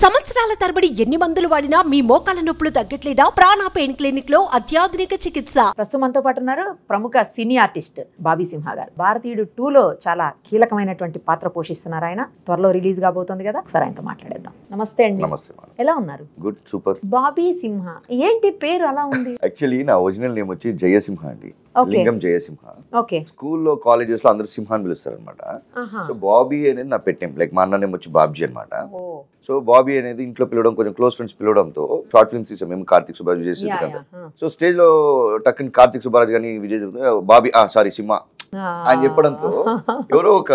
సంవత్సరాల తరబడి ఎన్ని మందులు వాడినా మీ మోకాల నొప్పులు తగ్గట్లేదా? ప్రాణ పెయిన్ క్లినిక్ లో అత్యాధునిక చికిత్స. ప్రస్తుతం మనతో పాటు ఉన్నారు ప్రముఖ సినీ ఆర్టిస్ట్ బాబీ సింహ గారు. భారతీయుడు 2లో చాలా కీలకమైనటువంటి పాత్ర పోషిస్తున్నారు ఆయన. త్వరలో రిలీజ్ కాబోతుంది కదా, ఒకసారి ఆయనతో మాట్లాడేద్దాం. నమస్తే అండి. నమస్తే. ఎలా ఉన్నారు? Good, super. బాబీ సింహ ఏంటి పేరు అలా ఉంది? యాక్చువల్లీ నా ఒరిజినల్ నేమ్ వచ్చి జయసింహ అండి. లింగం జయసింహ. ఓకే. స్కూల్లో కాలేజెస్ లో అందరూ సింహ అని పిలుస్తారు అనమాట. సో బాబీ అనేది నా పెట్ నేమ్, లైక్ మా అన్న నేమ్ వచ్చి బాబ్జీ అనమాట. సో బాబీ అనేది ఇంట్లో పిలవడం, కొంచెం క్లోజ్ ఫ్రెండ్స్ పిలవడంతో షార్ట్ ఫిల్మ్స్ తీసాం మేము, కార్తిక్ సుబ్బరాజు విజయ్ సేతుపతి. సో స్టేజ్ లో టక్కని కార్తిక్ సుబ్బరాజు కానీ విజయ్ సేతుపతి బాబీ సారీ సింహ అని చెప్పడంతో ఎవరో ఒక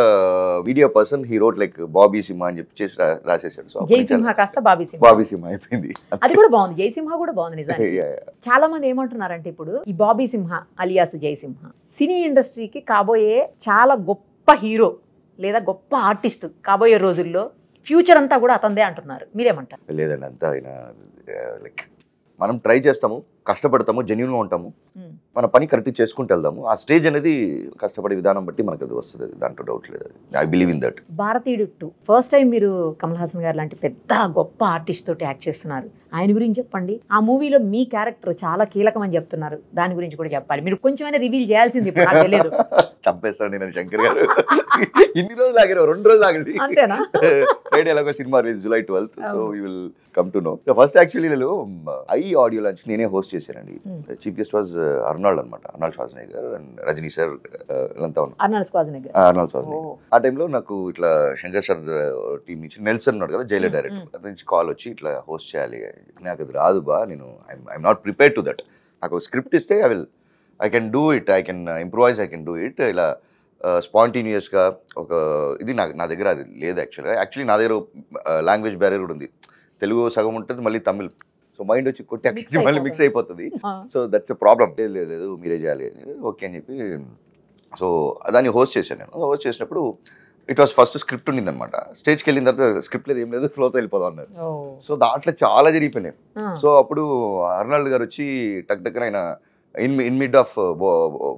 media person he wrote like Bobby Simha అని చెప్పి చేసి రాసేసాడు. సో జయసింహ కాస్త బాబీ సింహ అయిపోయింది. అది కూడా బాగుంది, జయసింహ కూడా బాగుంది నిజంగా. చాలా మంది ఏమంటున్నారంటే ఇప్పుడు ఈ బాబీ సింహ అలియాస్ జయసింహ సినీ ఇండస్ట్రీకి కాబోయే చాలా గొప్ప హీరో లేదా గొప్ప ఆర్టిస్ట్ కాబోయే రోజుల్లో ఫ్యూచర్ అంతా కూడా అతందే అంటున్నారు. మీరేమంటారు? లేదండి, అంతా ఆయన లైక్ మనం ట్రై చేస్తాము, కష్టపడతాము, జెన్యూన్గా ఉంటాము, మన పని కరెక్ట్ చేసుకుంటూ వెళ్దాము. ఆ స్టేజ్ అనేది కష్టపడే విధానం బట్టి మనకు అది వస్తుంది, దాంట్లో డౌట్ లేదు. I believe in that. భారతీయుడు 2 ఫస్ట్ టైం మీరు కమల్ హాసన్ గారు లాంటి పెద్ద గొప్ప ఆర్టిస్ట్ తోటి యాక్ట్ చేస్తున్నారు. ఆయన గురించి చెప్పండి. ఆ మూవీలో మీ క్యారెక్టర్ చాలా కీలకం అని చెప్తున్నారు, దాని గురించి కూడా చెప్పాలి. మీరు కొంచెమైనా రివీల్ చేయాల్సింది, ఇప్పుడు నాకు తెలియదు. చంపేస్తాను నేను శంకర్ గారు. ఇన్ని రోజులు ఆగారు, 2 రోజులు ఆగండి అంతేనా? ఫ్రైడే ఎలాగో cinema release July 12th, so you will come to know. First actually నేను ఐ ఆడియో లాంచ్ నేనే హోస్ట్ చేశానండి. చీఫ్ గెస్ట్ వాజ్ అర్నాల్డ్ అనమాట, అర్నాల్డ్ శ్వార్జ్నెగ్గర్ అండ్ రజనీ సార్ అంతా ఉన్నారు. అర్నాల్డ్ శ్వార్జ్నెగ్గర్. ఆ టైంలో నాకు ఇట్లా శంకర్ సార్ టీం నుంచి నెల్సన్ ఉన్నాడు కదా, జైలర్ డైరెక్టర్, అతని నుంచి కాల్ వచ్చి ఇట్లా హోస్ట్ చేయాలి. నాకు అది రాదు బా, నేను I'm not prepare to that. నాకు స్క్రిప్ట్ ఇస్తే I can do it, I can improvise, I can do it. ఇలా స్పాంటేనియస్గా ఒక ఇది నా దగ్గర అది లేదు. యాక్చువల్లీ నా దగ్గర లాంగ్వేజ్ బ్యారియర్ కూడా ఉంది. తెలుగు సగం ఉంటుంది, మళ్ళీ తమిళ్. సో మైండ్ వచ్చి కొట్టి మళ్ళీ మిక్స్ అయిపోతుంది. So that's a problem. లేదు మీరే చేయాలి, ఓకే అని చెప్పి సో దాన్ని హోస్ట్ చేశాను నేను. హోస్ట్ చేసినప్పుడు ఇట్ వాస్ ఫస్ట్ స్క్రిప్ట్ ఉండింది అనమాట. స్టేజ్కి వెళ్ళిన తర్వాత స్క్రిప్ట్ లేదు, ఏం లేదు, ఫ్లోతో వెళ్ళిపోదాం అన్నారు. సో దాంట్లో చాలా జరిగిపోయినాయి. సో అప్పుడు అర్నాల్డ్ గారు వచ్చి టక్ ఆయన ఇన్ మిడ్ ఆఫ్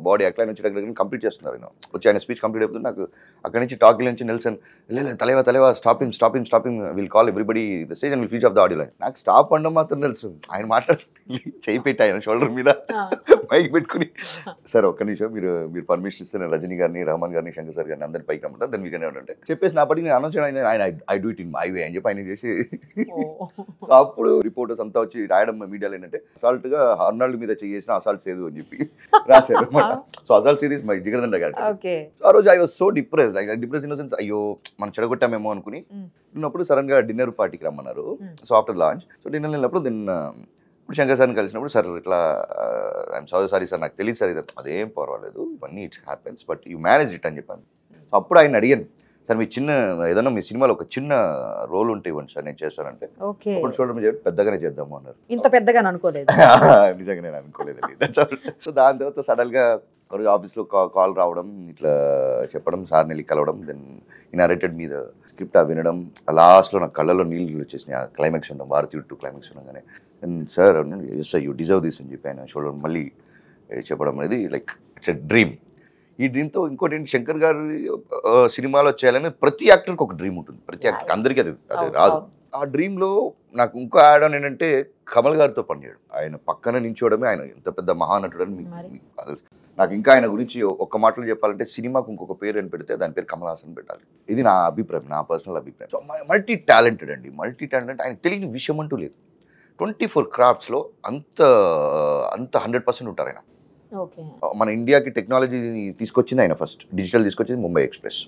బాడీ అట్లా నుంచి దగ్గర కంప్లీట్ చేస్తున్నారు. ఆయన వచ్చి ఆయన స్పీచ్ కంప్లీట్ అయిపోతుంది. నాకు అక్కడి నుంచి టాక్ నుంచి నెల్సన్ లేదు తలేవా stopping will call everybody the stage and will fetch off the audio line. నాకు స్టాప్ అనడం మాత్రం తెలుసు. ఆయన మాట్లాడుతుంది, చేయి పెట్టి ఆయన షోల్డర్ మీద మైక్ పెట్టుకుని, సార్ ఒక్క నిమిషం మీరు పర్మిషన్ ఇస్తే నేను రజనీ గారిని, రహమాన్ గారిని, శంకర్ సార్ గారిని అందరిని పైకి రమ్మంటారు, దాన్ని వీకెన్ అంటే చెప్పేసి నా పట్టి నేను అనౌన్స్ చేయడం ఆయన I do it in my way అని చెప్పి ఆయన చేసి అప్పుడు రిపోర్టర్స్ అంతా వచ్చి రాయడం మీడియాలో ఏంటంటే అసాల్ట్గా అర్నాల్డ్ మీద చేసిన అసాల్ట్ సేదు అని చెప్పి రాశారు అనమాట. So assault series my Jigarthanda గారు. ఆ రోజు I was so depress in the sense, అయ్యో మనం చెడగొట్టామేమో అనుకుని ఉన్నప్పుడు సడన్ గా డిన్నర్ పార్టీకి రమ్మన్నారు. So after launch, so dinner వెళ్ళినప్పుడు ఇప్పుడు శంకర్ సార్ని కలిసినప్పుడు, సార్ ఇట్లా ఐఎమ్ సారీ సార్, నాకు తెలియదు సార్, ఇది అదేం పర్వాలేదు, ఇవన్నీ it's happens, but you manage it అని చెప్పాను. సో అప్పుడు ఆయన అడిగాను, సార్ మీ ఏదన్నా మీ సినిమాలో ఒక చిన్న రోల్ ఉంటే ఇవ్వండి సార్, నేను చేస్తానంటే అప్పుడు చూడడం పెద్దగానే చేద్దాము అన్నారు. ఇంత పెద్దగా అనుకోలేదు. నిజంగా నేను అనుకోలేదు. సో దాని తర్వాత సడన్ గా ఒకరోజు ఆఫీస్లో కాల్ రావడం, ఇట్లా చెప్పడం, సార్ని వెళ్ళి కలవడం, దెన్ ఇనారేటెడ్ మీద స్క్రిప్ట్ వినడం, లాస్ట్లో నాకు కళ్ళలో నీళ్ళు వచ్చేసినాయి. ఆ క్లైమాక్స్ ఉండడం, భారతీయుడు 2 క్లైమాక్స్ ఉండగానే, sir yes you deserve this అని చెప్పి ఆయన చూడడం, మళ్ళీ చెప్పడం అనేది లైక్ ఇట్స్ ఎ డ్రీమ్. ఈ డ్రీమ్తో ఇంకోటి ఏంటి, శంకర్ గారు సినిమాలో చేయాలని ప్రతి యాక్టర్కి ఒక డ్రీమ్ ఉంటుంది, ప్రతి యాక్టర్, అందరికీ అది రాదు. ఆ డ్రీమ్లో నాకు ఇంకో యాడ్ ఆన్ ఏంటంటే కమల్ గారితో పనిచేయడం. ఆయన పక్కన నించోవడమే, ఆయన ఎంత పెద్ద మహానటుడు అని మీకు నాకు ఇంకా ఆయన గురించి ఒక్క మాటలో చెప్పాలంటే, సినిమాకు ఇంకొక పేరు అని పెడితే దాని పేరు కమల్ హాసన్ పెట్టాలి. ఇది నా అభిప్రాయం, నా పర్సనల్ అభిప్రాయం. సో మల్టీ టాలెంటెడ్ ఆయన తెలియని విషయం అంటూ లేదు. 24 క్రాఫ్ట్స్లో అంత 100% ఉంటారు ఆయన. మన ఇండియాకి టెక్నాలజీ తీసుకొచ్చింది ఆయన, ఫస్ట్ డిజిటల్ తీసుకొచ్చింది ముంబై ఎక్స్ప్రెస్.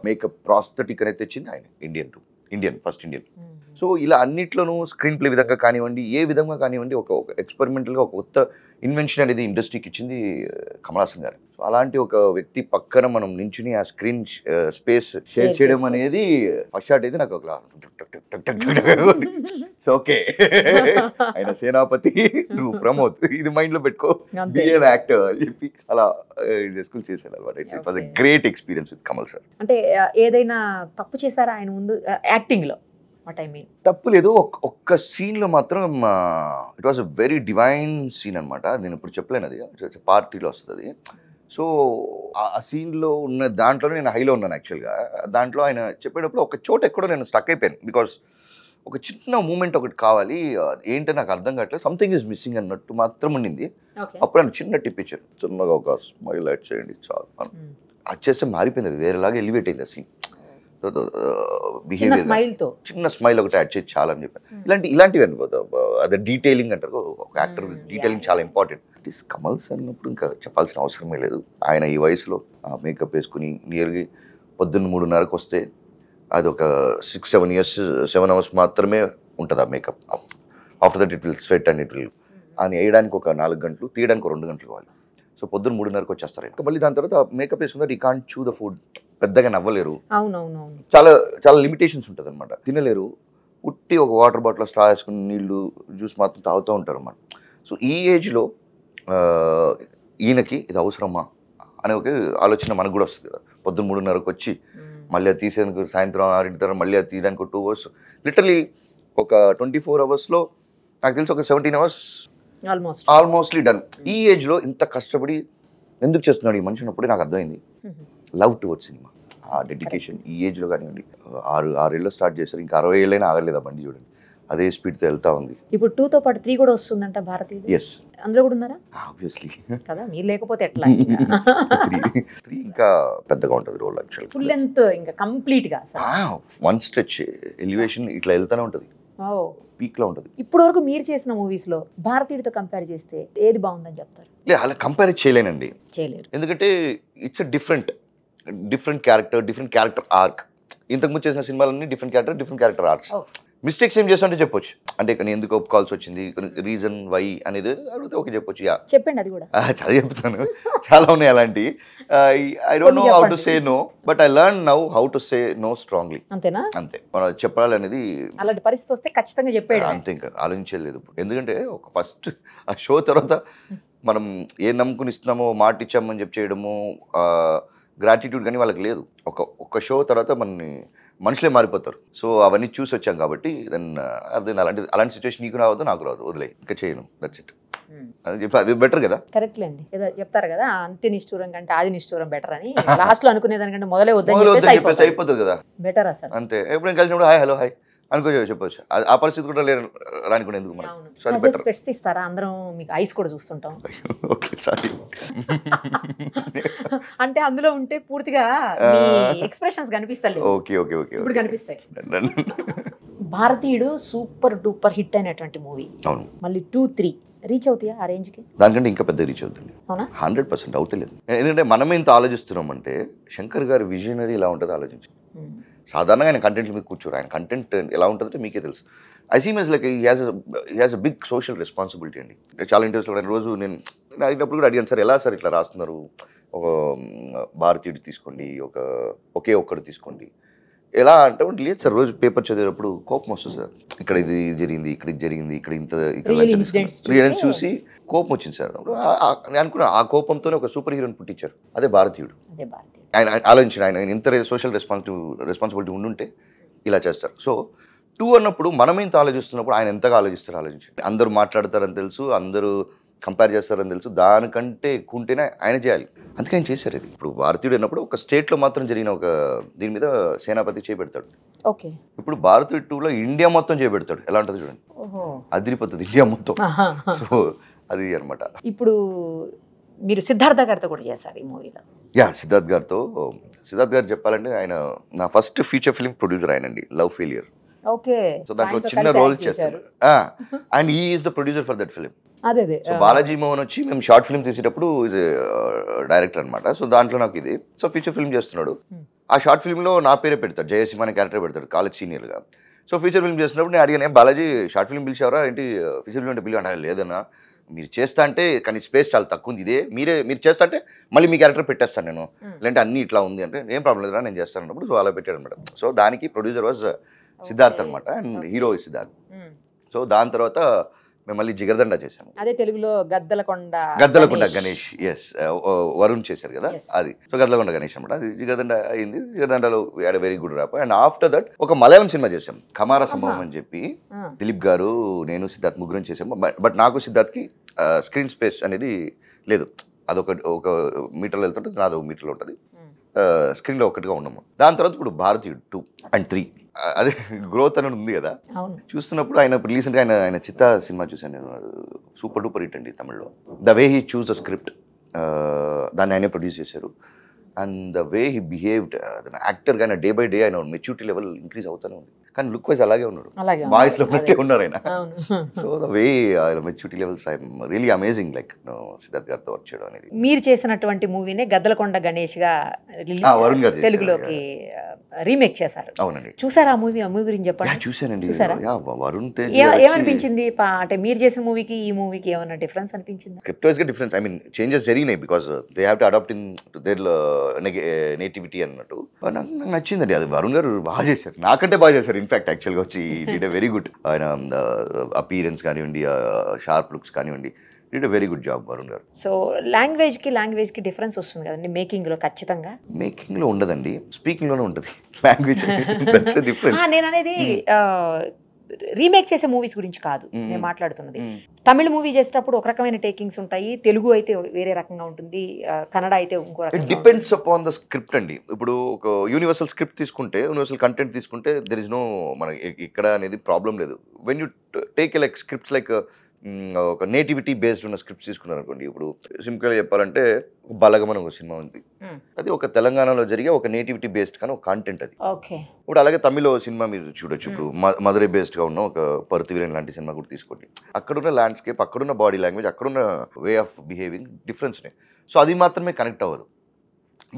మేకప్ ప్రాస్థెటిక్ అనేది తెచ్చింది ఆయన, ఇండియన్ ఫస్ట్ ఇండియన్. సో ఇలా అన్నిట్లోనూ స్క్రీన్ ప్లే విధంగా కానివ్వండి, ఏ విధంగా కానివ్వండి, ఒక ఎక్స్పెరిమెంటల్గా ఒక కొత్త ఇన్వెన్షన్ అనేది ఇండస్ట్రీకి ఇచ్చింది కమల్ హాసన్ గారు. సో అలాంటి ఒక వ్యక్తి పక్కన మనం నించుని ఆ స్క్రీన్ స్పేస్ షేర్ చేయడం అనేది ఫస్ట్ షాట్ అయితే నాకు ఒక ఓకే, ఆయన సేనాపతి, నువ్వు ప్రమోద్, ఇది మైండ్ లో పెట్టుకో, బిఎల్ యాక్టర్ అని చెప్పి అలా చేసుకుని చేశాను అనమాట. It was a great experience with Kamal sir. అంటే ఏదైనా తప్పు చేశారా ఆయన ముందు యాక్టింగ్ లో? తప్పు లేదు, ఒక్క సీన్ లో మాత్రం it was a very divine scene అనమాట. నేను ఇప్పుడు చెప్పలేను, అది పార్టీలో వస్తుంది అది. సో ఆ సీన్లో ఉన్న దాంట్లోనే నేను హైలో ఉన్నాను యాక్చువల్గా. దాంట్లో ఆయన చెప్పేటప్పుడు ఒక చోట ఎక్కడో నేను స్టక్ అయిపోయాను. బికాస్ ఒక చిన్న మూమెంట్ ఒకటి కావాలి, ఏంటో నాకు అర్థం కావట్లేదు, సంథింగ్ ఈజ్ మిస్సింగ్ అన్నట్టు మాత్రం ఉండింది. అప్పుడు ఆయన చిన్న టిప్ ఇచ్చారు, చిన్నగా ఒక స్మైల్ యాడ్ చేయండి చాలు అని. అది చేస్తే మారిపోయింది, అది వేరేలాగా ఎలివేట్ అయింది ఆ సీన్. బిహేవియర్ చిన్న స్మైల్ ఒకటి యాడ్ చేసి చాలా అని చెప్పాను. ఇలాంటివి అదే డీటెయిలింగ్ అంటారు, ఒక యాక్టర్ డీటెయిలింగ్ చాలా ఇంపార్టెంట్. కమల్ సార్ అన్నప్పుడు ఇంకా చెప్పాల్సిన అవసరమే లేదు. ఆయన ఈ వయసులో మేకప్ వేసుకుని నియర్లీ పొద్దున్న 3:30కి వస్తే అది ఒక 7 hours మాత్రమే ఉంటుంది ఆ makeup. After that it will sweat and it will అని వేయడానికి ఒక 4 గంటలు, తీయడానికి 2 గంటలు కావాలి. సో పొద్దున్న 3:30కి వచ్చేస్తారు. ఇంకా మళ్ళీ దాని తర్వాత మేకప్ వేసుకుంటే ఈ కాంట్ చూ ద ఫుడ్, పెద్దగా నవ్వలేరు, చాలా చాలా లిమిటేషన్స్ ఉంటుంది అనమాట, తినలేరు. ఉట్టి ఒక వాటర్ బాటిల్ స్ట్రా వేసుకుని నీళ్లు జ్యూస్ మాత్రం తాగుతూ ఉంటారు అన్నమాట. సో ఈ ఏజ్లో ఈయనకి ఇది అవసరమా అనే ఒక ఆలోచన మనకు కూడా వస్తుంది కదా. పొద్దున్న 3:30కి వచ్చి మళ్ళీ అది తీసేందుకు సాయంత్రం 6 తర్వాత మళ్ళీ అది తీయడానికి 2 hours, లిటరలీ ఒక 24 hours నాకు తెలిసి ఒక 17 hours ఆల్మోస్ట్లీ డన్. ఈ ఏజ్లో ఇంత కష్టపడి ఎందుకు చేస్తున్నాడు ఈ మనిషి అన్నప్పుడు నాకు అర్థమైంది, లవ్ టువర్డ్స్ సినిమా, ఆ డెడికేషన్. ఈ ఏజ్లో కానివ్వండి, 6 ఏళ్ళు స్టార్ట్ చేశారు, ఇంకా 60 ఏళ్ళైనా ఆగలేదు ఆ బండి, చూడండి అదే స్పీడ్తో వెళ్తా ఉంది. ఇప్పుడు 2తో పాటు 3 కూడా వస్తుందంట భారతీయ. ఎస్, అందులో కూడా ఉన్నారా? ఆబ్వియస్లీ కదా, మీరు లేకపోతే ఎట్లా. 3 ఇంకా పెద్దగా ఉంటుంది రోల్, యాక్చువల్ ఫుల్ లెంత్, ఇంకా కంప్లీట్ గా వన్ స్ట్రెచ్ ఎలివేషన్ ఇట్లా వెళ్తానే ఉంటుంది, పీక్ లో ఉంటుంది. ఇప్పటి వరకు మీరు చేసిన మూవీస్ లో భారతీయుడితో కంపేర్ చేస్తే ఏది బాగుందని చెప్తారు? లే, అలా కంపేర్ చేయలేనండి, చేయలేరు. ఎందుకంటే ఇట్స్ డిఫరెంట్ క్యారెక్టర్ ఆర్క్. ఇంతకుముందు చేసిన సినిమాలన్నీ డిఫరెంట్ క్యారెక్టర్ ఆర్క్స్. మిస్టేక్స్ ఏం చేస్తుంటే చెప్పొచ్చు, అంటే ఇక్కడ ఎందుకు ఒప్పుకోవాల్సి వచ్చింది, రీజన్ వై అనేది అడిగితే ఓకే చెప్పొచ్చు. చెప్పండి, అది కూడా చాలా చెప్తాను, చాలా ఉన్నాయి అలాంటి. I don't know how to say no, but I learn now how to say no strongly. అంతేనా? అంతే, మనం చెప్పాలి అనేది. అలాంటి పరిస్థితి వస్తే ఖచ్చితంగా చెప్పాడు అంతే, ఇంకా ఆలోచించలేదు. ఎందుకంటే ఒక ఫస్ట్ ఆ షో తర్వాత మనం ఏ నమ్ముకుని ఇస్తున్నామో, మాట ఇచ్చామని చెప్పి చేయడము, గ్రాటిట్యూడ్ కానీ వాళ్ళకి లేదు. ఒక షో తర్వాత మనుషులే మారిపోతారు. సో అవన్నీ చూసి వచ్చాం కాబట్టి దెన్ అర్థం, అలాంటి సిచ్యువేషన్ నీకు రావద్దు, నాకు రావద్దు, వదిలే, ఇంకా చేయను, దట్స్ ఇట్ అని చెప్పి. అది బెటర్ కదా. కరెక్ట్ లేండి, ఏదో చెప్తారు కదా, అంత్య నిష్ఠూరం కంటే ఆది నిష్ఠూరం బెటర్ అని. లాస్ట్ లో అనుకునేదానికంటే మొదలే వద్దని చెప్పేసి అయిపోతుంది కదా, బెటర్ అసలు. అంతే. ఎప్పుడైనా కలిసినప్పుడు హాయ్ హలో హాయ్ అనుకో చెప్పొచ్చు. ఆ పరిస్థితి కూడా రానికుండా ఎందుకు మనం. సో అది బెటర్. స్పెట్స్ తీస్తారా? అందరం మీకు ఐస్ కూడా చూస్తుంటాం. Okay, sorry. అంటే అందులో ఉంటే పూర్తిగా ఎక్స్ప్రెషన్స్ కనిపిస్తాయి. ఓకే ఓకే ఓకే, ఇప్పుడు కనిపిస్తాయి. భారతీయుడు సూపర్ డూపర్ హిట్ అయినటువంటి మూవీ. అవును. మళ్ళీ 2, 3 రీచ్ అవుతాయా ఆ రేంజ్ కి? దానికంటే ఇంకా పెద్ద రీచ్ అవుతుంది. అవునా? 100% డౌట్ లేదు. ఎందుకంటే మనమే ఇంత ఆలోచిస్తున్నామంటే శంకర్ గారి విజనరీ ఎలా ఉంటుంది ఆలోచించి. సాధారణంగా ఆయన కంటెంట్ మీద కూర్చోరు, ఆయన కంటెంట్ ఎలా ఉంటుందంటే మీకే తెలుసు. I seem as like he has a big social responsibility అండి. చాలా ఇంట్రెస్ట్. రోజు నేను అడిగినప్పుడు కూడా అడిగాను, సార్ ఎలా సార్ ఇట్లా రాస్తున్నారు, ఒక భారతీయుడు తీసుకోండి, ఒకే ఒక్కడు తీసుకోండి, ఎలా అంటే లేదు సార్, రోజు పేపర్ చదివేటప్పుడు కోపం వస్తుంది సార్, ఇక్కడ ఇది జరిగింది, ఇక్కడ ఇది జరిగింది, ఇక్కడ ఇంత ఇక్కడ చూసి కోపం వచ్చింది సార్. నేను అనుకున్నా ఆ కోపంతోనే ఒక సూపర్ హీరోని పుట్టించారు, అదే భారతీయుడు. ఆయన ఆలోచించిన, ఆయన ఇంత సోషల్ రెస్పాన్సిబిలిటీ ఉండుంటే ఇలా చేస్తారు. సో 2 అన్నప్పుడు మనం ఎంత ఆలోచిస్తున్నప్పుడు ఆయన ఎంతగా ఆలోచిస్తారు ఆలోచించండి. అందరూ మాట్లాడతారని తెలుసు, అందరూ కంపేర్ చేస్తారని తెలుసు, దానికంటే ఎక్కువ ఉంటేనే ఆయన చేయాలి. అందుకే ఆయన చేశారు ఇది. ఇప్పుడు భారతీయుడు అన్నప్పుడు ఒక స్టేట్లో మాత్రం జరిగిన ఒక దీని మీద సేనాపతి చేపెడతాడు. ఓకే. ఇప్పుడు భారతీయుడు 2లో ఇండియా మొత్తం చేపెడతాడు. ఎలా ఉంటుంది చూడండి, అదిరిపోతుంది ఇండియా మొత్తం. సో అది అనమాట. ఇప్పుడు మీరు సిద్ధార్థ గారితో కూడా చేశారు ఈ మూవీలో. యా, సిద్ధార్థ్ గారు చెప్పాలంటే ఆయన నా ఫస్ట్ ఫీచర్ ఫిల్మ్ ప్రొడ్యూసర్ ఆయనండి, లవ్ ఫెయిలియర్. ఓకే. సో దాంట్లో చిన్న రోల్ చేశారు, and he is the producer for that film. అదే. సో బాలాజీ మోహన్ వచ్చి మేము షార్ట్ ఫిల్మ్ తీసేటప్పుడు ఈజ్ డైరెక్టర్ అనమాట. సో దాంట్లో నాకు ఇది, సో ఫీచర్ ఫిల్మ్ చేస్తున్నాడు. ఆ షార్ట్ ఫిల్మ్లో నా పేరే పెడతాడు, జయసింహ అనే క్యారెక్టర్ పెడతాడు, కాలేజ్ సీనియర్గా. సో ఫీచర్ ఫిల్మ్ చేస్తున్నప్పుడు నేను అడిగాను, బాలాజీ షార్ట్ ఫిల్మ్ పిలిచావరా ఏంటి, ఫీచర్ ఫిల్మ్ అంటే పిలిచి లేదన్నా, మీరు చేస్తా అంటే కానీ స్పేస్ చాలా తక్కువ ఉంది, ఇదే మీరు చేస్తా అంటే మళ్ళీ మీ క్యారెక్టర్ పెట్టేస్తాను నేను, లేదంటే అన్నీ ఇట్లా ఉంది అంటే ఏం ప్రాబ్లం లేదురా నేను చేస్తాను అన్నప్పుడు. సో అలా పెట్టాడు అనమాట. సో దానికి ప్రొడ్యూసర్ వాజ్ సిద్ధార్థ్ అనమాట, అండ్ హీరో సిద్ధార్థ్. సో దాని తర్వాత మేము మళ్ళీ జిగర్దండ చేసాము, అదే తెలుగులో గద్దలకొండ గణేష్. ఎస్, వరుణ్ చేశారు కదా అది. సో గద్దలకొండ గణేష్ అనమాట, అది జిగర్దండ అయింది. జిగర్దండలో we had very good rap. And after that ఒక మలయాళం సినిమా చేసాం, ఖమారా సంభవం అని చెప్పి. దిలీప్ గారు, నేను, సిద్ధార్థ్ ముగ్గురం చేసాము. బట్ నాకు సిద్ధార్థ్కి స్క్రీన్ స్పేస్ అనేది లేదు, ఒక మీటర్లో వెళ్తుంటుంది, నాది 1 మీటర్లో ఉంటుంది, స్క్రీన్లో ఒక్కటిగా ఉన్నాము. దాని తర్వాత ఇప్పుడు భారతీయుడు 2 and 3 అదే గ్రోత్ అని ఉంది కదా, అవును. చూస్తున్నప్పుడు ఆయన రీసెంట్గా ఆయన చిత్తా సినిమా చూశాను నేను, సూపర్ డూపర్ హిట్ అండి తమిళ్లో. The way he choose the script, దాన్ని ఆయనే ప్రొడ్యూస్ చేశారు. And the way he behaved actor గా డే బై డే ఆయన మెచ్యూరిటీ లెవెల్ ఇంక్రీజ్ అవుతూనే ఉంది. కానీ లుక్ వైజ్ అలాగే ఉన్నాడు, బాయ్స్ లో ఉన్నట్టే ఉన్నారు ఆయన. So the way maturity levels I'm really amazing. Like Siddharth గారితో వర్క్ చేయడం అనేది. మీరు చేసినటువంటి మూవీనే గద్దలకొండ గణేష్ గా వరుణ్ గారు తెలుగులోకి రీమేక్ చేశారు. అవునండి. చూసారా ఆ మూవీ? ఆ మూవీ గురించి చెప్పండి. చూసానండి. వరుణ్ తేజ్ ఏమనిపించింది? అంటే మీరు చేసిన మూవీకి ఈ మూవీకి ఏమైనా డిఫరెన్స్ అనిపించింది? స్క్రిప్ట్ వైజ్ గా డిఫరెన్స్, ఐ మీన్ చేంజెస్ జరిగినాయి because they have to adapt in their nativity అన్నట్టు. నాకు నచ్చిందండి అది. వరుణ్ గారు బాగా చేశారు, నాకంటే బాగా చేశారు ఇన్ఫాక్ట్. యాక్చువల్గా వచ్చి డిడ్ ఎ వెరీ గుడ్. ఆయన అపీరెన్స్ కానివ్వండి, షార్ప్ లుక్స్ కానివ్వండి, did a very good job Varun గారు. సో లాంగ్వేజ్ కి డిఫరెన్స్ వస్తుంది కదండి మేకింగ్ లో? ఖచ్చితంగా మేకింగ్ లో ఉండదండి, స్పీకింగ్ లోనే ఉంటుంది లాంగ్వేజ్ డిఫరెన్స్. నేను అనేది రీమేక్ చేసే మూవీస్ గురించి కాదు నేను మాట్లాడుతున్నది. తమిళ మూవీ చేసేటప్పుడు ఒక రకమైన టేకింగ్స్ ఉంటాయి, తెలుగు అయితే వేరే రకంగా ఉంటుంది, కన్నడ అయితే ఇంకో రకంగా. It depends upon the script అండి. ఇప్పుడు ఒక యూనివర్సల్ స్క్రిప్ట్ తీసుకుంటే, యూనివర్సల్ కంటెంట్ తీసుకుంటే దెర్ ఇస్ నో మన ఇక్కడ అనేది ప్రాబ్లం లేదు. When you take like scripts like ఒక నేటివిటీ బేస్డ్ ఉన్న స్క్రిప్ట్స్ తీసుకున్నారు అనుకోండి. ఇప్పుడు సింపుల్గా చెప్పాలంటే బలగం అని ఒక సినిమా ఉంది, అది ఒక తెలంగాణలో జరిగే ఒక నేటివిటీ బేస్డ్ కానీ ఒక కాంటెంట్ అది. ఇప్పుడు అలాగే తమిళ సినిమా మీరు చూడొచ్చు, ఇప్పుడు మధురై బేస్డ్గా ఉన్న ఒక పరుతివీరన్ లాంటి సినిమా కూడా తీసుకోండి. అక్కడున్న ల్యాండ్స్కేప్, అక్కడున్న బాడీ లాంగ్వేజ్, అక్కడున్న వే ఆఫ్ బిహేవింగ్ డిఫరెన్స్ ఉన్నాయి. సో అది మాత్రమే కనెక్ట్ అవ్వదు.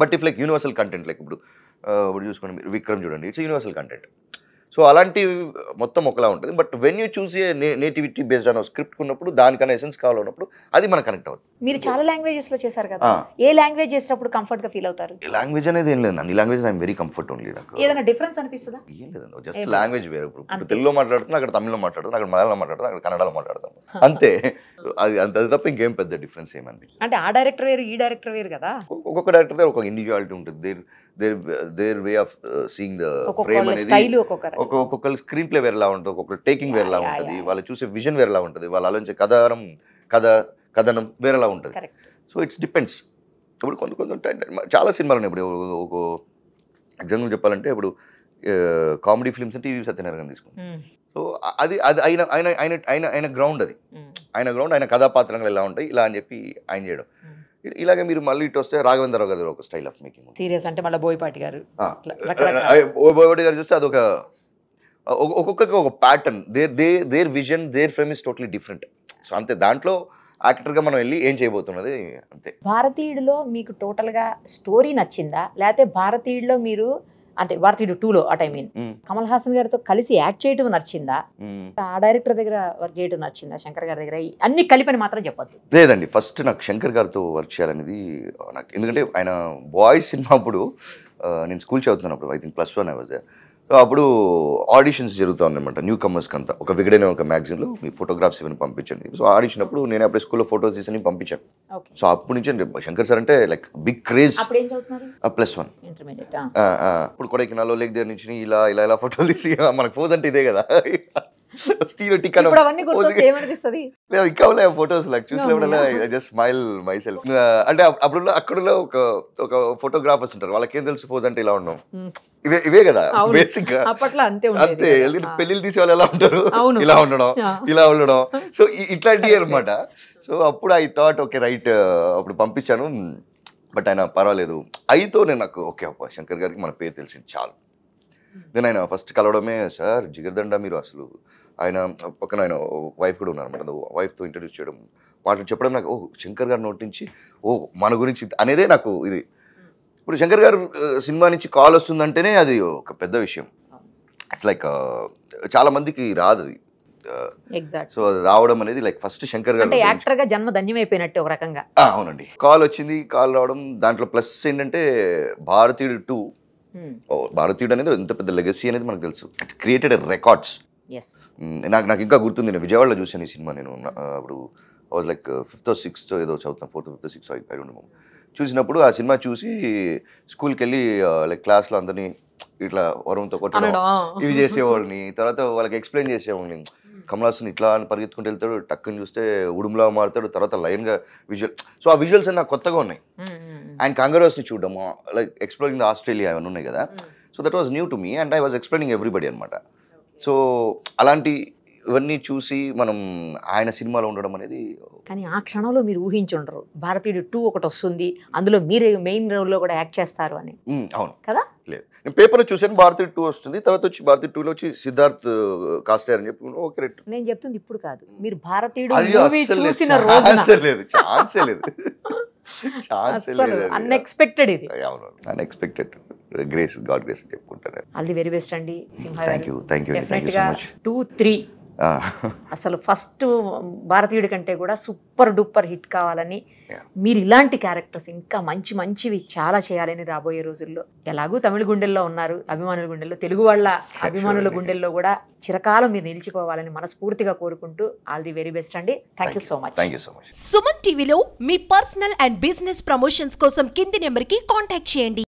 But if like universal content, like ఇప్పుడు చూసుకోండి మీరు విక్రమ్ చూడండి, ఇట్స్ యూనివర్సల్ కంటెంట్. సో అలాంటి మొత్తం ఒకలా ఉంటుంది. But when you choose A nativity based అన్న స్క్రిప్ట్ ఉన్నప్పుడు దానికన్నా ఎసెన్స్ కావాలన్నప్పుడు అది మనకు కనెక్ట్ అవుతుంది. మీరు చాలా లాంగ్వేజెస్ లో చేశారు కదా, ఏ లాంగ్వేజ్ చేసినప్పుడు కంఫర్ట్ గా ఫీల్ అవుతారు? లాంగ్వేజ్ అనేది ఏం లేదు, అన్ని language I'm very comfort only. ఏదైనా డిఫరెన్స్ అనిపిస్తుందా? ఏం లేదండి, జస్ట్ లాంగ్వేజ్ వేరే. ఇప్పుడు తెలుగులో మాట్లాడుతున్నా, అక్కడ తమిళ్లో మాట్లాడుతున్నా, అక్కడ మలయాళం మాట్లాడుతున్నా, అక్కడ కన్నడలో మాట్లాడతాం, అంతే. అది తప్ప ఇంకేం పెద్ద డిఫరెన్స్ ఏమనిపించింది. అంటే ఆ డైరెక్టర్ వేరు, ఈ డైరెక్టర్ వేరు కదా. ఒక్కొక్క డైరెక్టర్ దగ్గర ఒక ఇండివిజువాలిటీ ఉంటుంది. There way of seeing the frame అనేది ఒక్కొక్క స్క్రీన్ ప్లే వేరేలా ఉంటుంది, ఒక్కొక్క టేకింగ్ వేరేలా ఉంటుంది, వాళ్ళు చూసే విజన్ వేరేలా ఉంటుంది, వాళ్ళు ఆలోచించే కథనం వేరేలా ఉంటుంది. So it's depends. ఇప్పుడు కొంత చాలా సినిమాలు ఉన్నాయి. ఇప్పుడు ఒక ఎగ్జాంపుల్ చెప్పాలంటే, ఇప్పుడు కామెడీ ఫిల్మ్స్ అంటే టీవీ సత్యనారాయణ తీసుకుంటాం. సో అది ఆయన గ్రౌండ్, అది ఆయన గ్రౌండ్, ఆయన కథాపాత్రలు ఎలా ఉంటాయి ఇలా అని చెప్పి ఆయన చేయడం. ఇలాగే మీరు మళ్ళీ ఇటు వస్తే రాఘవేంద్ర గారు ఒక స్టైల్ ఆఫ్ మేకింగ్ సీరియస్ అంటే మళ్ళీ బోయపాటి గారు చూస్తే అదొక ఒక్కొక్కరికి ఒక pattern, their vision, their frame is totally different. So అంతే, దాంట్లో యాక్టర్గా మనం వెళ్ళి ఏం చేయబోతున్నది అంతే. భారతీయుడిలో మీకు టోటల్గా స్టోరీ నచ్చిందా, లేకపోతే భారతీయుడిలో మీరు అంటే భారతీయుడు 2లో at I mean Kamal Haasan గారితో కలిసి యాక్ట్ చేయడం నచ్చిందా, ఆ డైరెక్టర్ దగ్గర వర్క్ చేయడం నచ్చిందా, శంకర్ గారి దగ్గర, అన్ని కలిపని మాత్రం చెప్పొద్దు? లేదండి, ఫస్ట్ నాకు శంకర్ గారితో వర్క్ చేయాలనేది నాకు, ఎందుకంటే ఆయన బాయ్స్ సినిమా అప్పుడు నేను స్కూల్ చదువుతున్నప్పుడు, I think +1 I was there. So అప్పుడు ఆడిషన్స్ జరుగుతూ ఉన్నాయన్నమాట న్యూ కమర్స్కి అంతా. ఒక విగడైన ఒక మ్యాగజైన్లో మీ ఫోటోగ్రాఫ్స్ ఇవన్నీ పంపించండి. సో ఆడిషన్ అప్పుడు నేను అప్పుడు స్కూల్లో ఫోటోస్ తీసి పంపించాను. సో అప్పటి నుంచి శంకర్ సార్ అంటే లైక్ బిగ్ క్రేజ్. +1 ఇప్పుడు కొడైకెనాల్లో లేక్ దగ్గర నుంచి ఇలా ఫోటోలు తీసి మనకు ఫోజ్ అంటే ఇదే కదా, ఫోటోస్ చూసినప్పుడల్లా జస్ట్ స్మైల్ మై సెల్ఫ్. అంటే అక్కడ ఒక ఫోటోగ్రాఫర్స్ ఉంటారు, వాళ్ళకి ఏం తెలుసు పోజ్ అంటే ఇలా ఉన్నాం, ఇవే కదా బేసిక్ గా. అంతే, పెళ్లిళ్ళు తీసే వాళ్ళు ఎలా ఉంటారు, ఇలా ఉండడం. సో ఇట్లాంటివి అనమాట. సో అప్పుడు ఐ థాట్ ఓకే రైట్, అప్పుడు పంపించాను. బట్ ఆయన పర్వాలేదు. అయితో నేను నాకు ఓకే అప్ప శంకర్ గారికి మన పేరు తెలిసింది చాలు. నేను ఆయన ఫస్ట్ కలవడమే, సార్ జిగర్దండ మీరు అసలు, ఆయన పక్కన ఆయన వైఫ్ కూడా ఉన్నారన్నమాట, వైఫ్తో ఇంట్రడ్యూస్ చేయడం, వాటిని చెప్పడం నాకు శంకర్ గారి నోటి నుంచి మన గురించి అనేదే నాకు ఇది. ఇప్పుడు శంకర్ గారు సినిమా నుంచి కాల్ వస్తుందంటేనే అది ఒక పెద్ద విషయం. ఇట్స్ లైక్ చాలా మందికి రాదు అది. సో అది రావడం అనేది లైక్ ఫస్ట్ శంకర్ గారు యాక్టర్ గా జన్మ ధన్యమైపోయినట్టు ఒక రకంగా. అవునండి, కాల్ వచ్చింది. కాల్ రావడం దాంట్లో ప్లస్ ఏంటంటే భారతీయుడు 2, భారతీయుడు అనేది ఎంత పెద్ద లెగసీ అనేది మనకు తెలుసు. It created records. నాకు ఇంకా గుర్తుంది, నేను విజయవాడలో చూసాను ఈ సినిమా. నేను అప్పుడు I was like 5th or 6th ఏదో చదువుతాను, 4th, 5th, 6th I don't know. చూసినప్పుడు ఆ సినిమా చూసి స్కూల్కి వెళ్ళి లైక్ క్లాస్లో అందరినీ ఇట్లా వరంతో కొట్టడం ఇవి చేసేవాళ్ళని, తర్వాత వాళ్ళకి ఎక్స్ప్లెయిన్ చేసేవాళ్ళని. కమల్ హాసన్ ఇట్లా అని పరిగెత్తుకుంటూ వెళ్తాడు, టక్కుని చూస్తే ఉడుములా మారుతాడు, తర్వాత లైన్గా విజువల్. సో ఆ విజువల్స్ అన్నీ నాకు కొత్తగా ఉన్నాయి. అండ్ కంగారోస్ని చూడడము, లైక్ ఎక్స్ప్లోరింగ్ ద ఆస్ట్రేలియా అవన్నీ ఉన్నాయి కదా. So that was new to me and I was explaining everybody అనమాట. సో అలాంటి ఇవన్నీ చూసి మనం ఆయన సినిమాలో ఉండడం అనేది. కానీ ఆ క్షణంలో మీరు ఊహించుండరు భారతీయుడు 2 ఒకటి వస్తుంది, అందులో మీరే మెయిన్ రోల్లో కూడా యాక్ట్ చేస్తారు అని. అవును కదా? లేదు, నేను పేపర్లో చూసాను భారతీయుడు 2 వస్తుంది, తర్వాత వచ్చి భారతీయుడు 2లో వచ్చి సిద్ధార్థ్ కాస్ట్ అయ్యారని చెప్పి ఓకే రైట్. నేను చెప్తుంది ఇప్పుడు కాదు, మీరు భారతీయుడు మూవీ చూసిన రోజున ఛాన్సే లేదు, ఛాన్సే లేదు, ఛాన్సే లేదు. అన్ఎక్స్పెక్టెడ్ ఇది. అవును, అన్ఎక్స్పెక్టెడ్ గ్రేస్, గాడ్ గ్రేస్ అని చెప్పుకుంటారు. ఆల్ ది వెరీ బెస్ట్ అండి సింహ గారు. థ్యాంక్ యూ డెఫినెట్ గా 2, 3 అసలు ఫస్ట్ భారతీయుడి కంటే కూడా సూపర్ డూపర్ హిట్ కావాలని, మీరు ఇలాంటి క్యారెక్టర్స్ ఇంకా మంచి మంచివి చాలా చేయాలని రాబోయే రోజుల్లో. ఎలాగూ తమిళ గుండెల్లో ఉన్నారు, అభిమానుల గుండెల్లో, తెలుగు వాళ్ళ అభిమానుల గుండెల్లో కూడా చిరకాలం మీరు నిలిచిపోవాలని మనస్ఫూర్తిగా కోరుకుంటూ ఆల్ ది వెరీ బెస్ట్ అండి. Thank you so much. Suman టీవీలో మీ పర్సనల్ అండ్ బిజినెస్ ప్రమోషన్స్ కోసం కింది నెంబర్కి కాంటాక్ట్ చేయండి.